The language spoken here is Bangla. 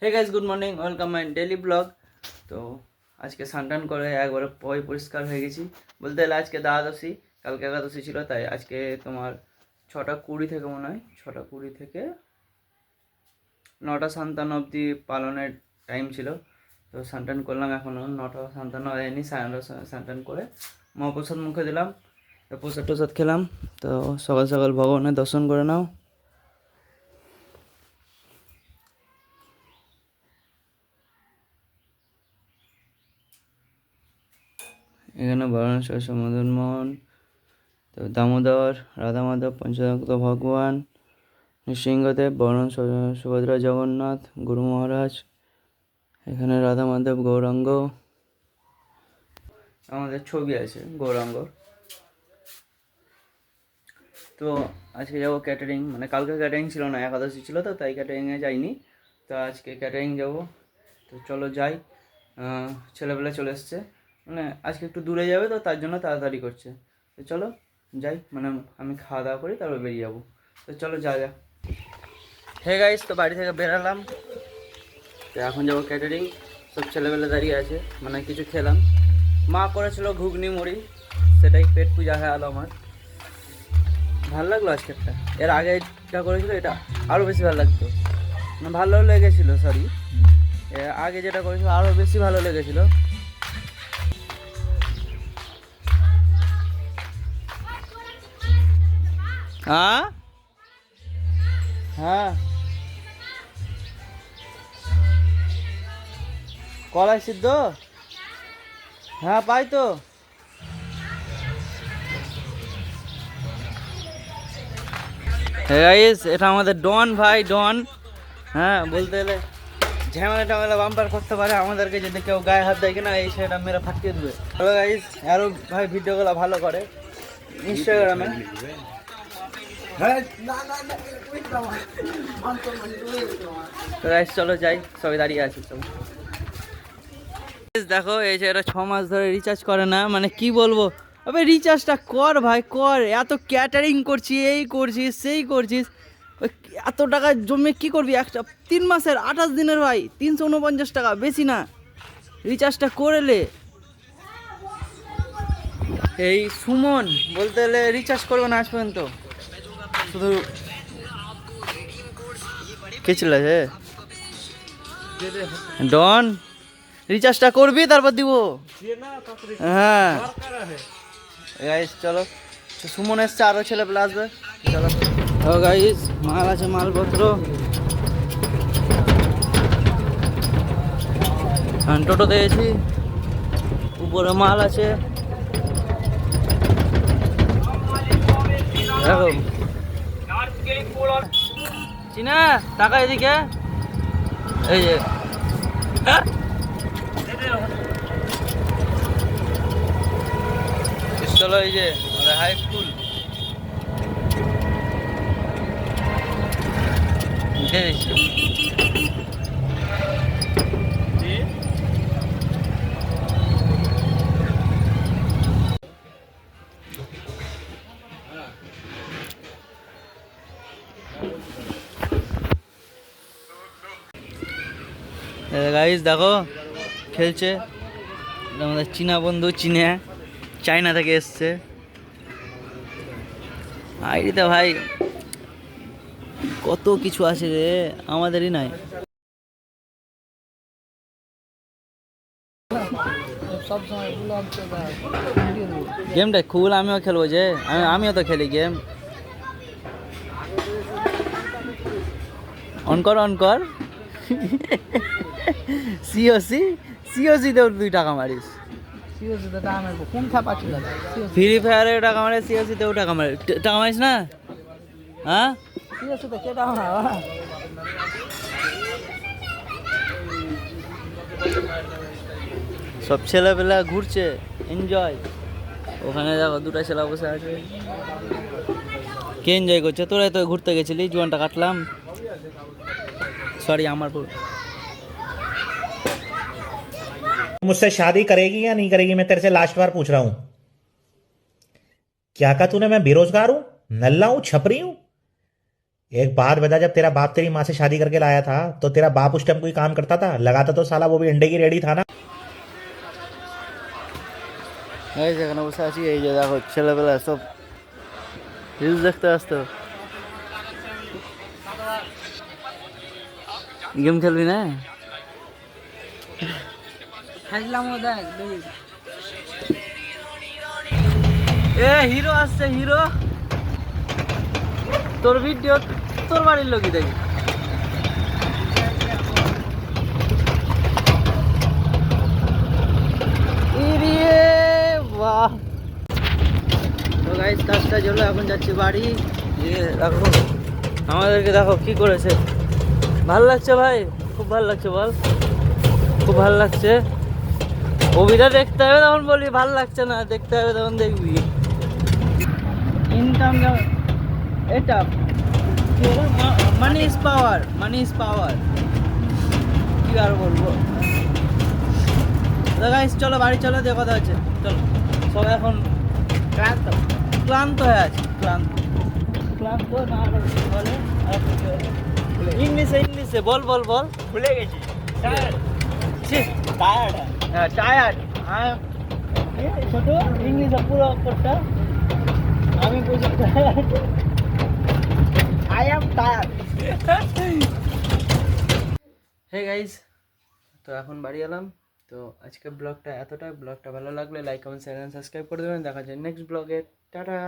Hey guys, good morning, welcome my daily blog. তো আজকে স্নান করে একবারে পরিষ্কার হয়ে গেছি। বলতে গেলে আজকে দ্বাদশী, কালকে একাদশী ছিল, তাই আজকে তোমার 6:20 থেকে মনে হয় 6:20 থেকে 9:57 অবধি পালনের টাইম ছিল। তো স্নান করলাম, এখনও 9:57 হয়নি। স্নান করে মহাপ্রসাদ মুখে দিলাম, তো প্রসাদ টসাদ খেলাম। তো সকাল সকাল ভগবানের দর্শন করে নাও। এখানে বারাণসী মদন মোহন, তো দামোদর, রাধা মাধব, পঞ্চদন্ত ভগবান, নৃসিংহদেব, বরণ, সুভদ্রা, জগন্নাথ, গুরু মহারাজ, এখানে রাধা মাধব, গৌরাঙ্গ, আমাদের ছবি আছে গৌরাঙ্গ। তো আজকে যাবো ক্যাটারিং, মানে কালকে ক্যাটারিং ছিল না, একাদশী ছিল, তো তাই ক্যাটারিংয়ে যাইনি। তো আজকে ক্যাটারিং যাব। তো চলো যাই। ছেলেবেলা চলে এসছে, মানে আজকে একটু দূরে যাবে, তো তার জন্য তাড়াতাড়ি করছে। তো চলো যাই, মানে আমি খাওয়া দাওয়া করি, তারপর বেরিয়ে যাবো। তো চলো যা যা। হে গাইস, তো বাড়ি থেকে বেরালাম, তো এখন যাবো ক্যাটারিং। সব ছেলেবেলা দাঁড়িয়ে আছে, মানে কিছু খেলাম। মা করেছিল ঘুগনি মুড়ি, সেটাই পেট পূজা হয়ে গেলো আমার। ভালো লাগলো আজকেরটা। এর আগে যেটা করেছিল এটা আরও বেশি ভালো লাগতো, মানে ভালো লেগেছিলো, সরি, এর আগে যেটা করেছিল আরও বেশি ভালো লেগেছিলো। হ্যাঁ হ্যাঁ, কলাই সিদ্ধ, হ্যাঁ পাই তো। গাইস, এটা আমাদের ডন ভাই, ডন। হ্যাঁ, বলতে গেলে ঝামেলা টামেলা বাম্পার করতে পারে আমাদেরকে, যদি কেউ গায়ে হাত দেয় কিনা এই সেটা মেরে ফাটিয়ে দেবে। হ্যালো গাইস, আরও ভাই ভিডিওগুলো ভালো করে ইনস্টাগ্রামে। তো গাইস চলো যাই, সবাই দাঁড়িয়ে আছি চলো। দেখো এই যে এরা 6 মাস ধরে রিচার্জ করে না, মানে কি বলবো। আবে রিচার্জটা কর ভাই, কর। এত ক্যাটারিং করছি, এই করছিস সেই করছিস, ওই এত টাকা জমে কি করবি? একটা 3 মাসের 28 দিনের ভাই 349 টাকা, বেশি না। রিচার্জটা করেলে এই সুমন বলতে গেলে রিচার্জ করবে না আজ পর্যন্ত, শুধু কে চিল্লাছে? ডন, রিচার্জটা করবি তারপর দিব। হ্যাঁ গাইস চলো, সুমন এসছে, আরো ছেলে পেলে আসবে, চলো। ও গাইস, মাল আছে, মালপত্র। টোটো দিয়েছি, উপরে মাল আছে, দেখো। চিনা টাকা এদিকে, এই যে চলো, এই যে আমাদের হাই স্কুল দিয়ে দিচ্ছি। গাইস দেখো খেলছে, আমাদের চীনা বন্ধু, চায়না থেকে এসছে। আইডিতে ভাই কত কিছু আছে রে, আমাদেরই নাই। গেমটা খুল, আমিও খেলবো, যে আমিও তো খেলি গেম। অন কর, অন কর। সিওসি, সিওসিতেও 2 টাকা মারিস। ফ্রি ফায়ারে টাকা মারে, সিওসিতেও টাকা মারে, টাকা মারিস না? হ্যাঁ, সব ছেলেপেলা ঘুরছে, এনজয়। ওখানে দেখো 2টা ছেলে বসে আছে, কে এনজয় করছে? তোরাই তো ঘুরতে গেছিলি, জীবনটা কাটলাম। সরি আমার ভুল। मुझसे शादी करेगी या नहीं करेगी? मैं तेरे से लास्ट बार पूछ रहा हूं। क्या कहा तूने? मैं बेरोजगार हूं, नल्ला हूं, छपरी हूं? एक बात बता, जब तेरा बाप तेरी माँ से शादी करके लाया था तो तेरा बाप उस टाइम कोई काम करता था? लगाता तो साला वो भी अंडे की रेडी था ना। এই যেখানে বসে আছি এই যে দেখো ছেলেবেলা সব রিলস দেখতে আসতো। গেম খেলবি না? এ হিরো আসছে হিরো, তোর ভিডিও তোর বাড়ির লোকই দেখি। ইরে বাহ। তো গাইস কাজটা চলো, এখন যাচ্ছি বাড়ি। দেখো আমাদেরকে দেখো কি করেছে। ভাল লাগছে ভাই, খুব ভাল লাগছে বল, খুব ভাল লাগছে। ছবিটা দেখতে হবে তখন বলবি ভাল লাগছে না, দেখতে হবে তখন দেখবি। ইনকাম এটা money is power, money is power, কি আর বলবো। তো গাইস চলো বাড়ি চলো, দিয়ে কথা হচ্ছে। চলো সবাই এখন ক্লান্ত ক্লান্ত হয়ে আছে, ক্লান্ত ক্লান্ত না আরো কিছু বলে, আর কিছু বলে। ইংলিশে ইংলিশে বল বল বল, ভুলে গেছি। টায়ার্ড, হ্যাঁ টায়ার্ড। ছোট ইংলিশে পুরো অক্ষরটা আমি বুঝি tired, I am tired. Hey guys, তো এখন বাড়ি এলাম। তো আজকে ব্লগটা এতটা, ব্লগটা ভালো লাগলে লাইক কমেন্ট শেয়ার সাবস্ক্রাইব করে দেবেন। দেখা যায় নেক্সট ব্লগে। টাটা।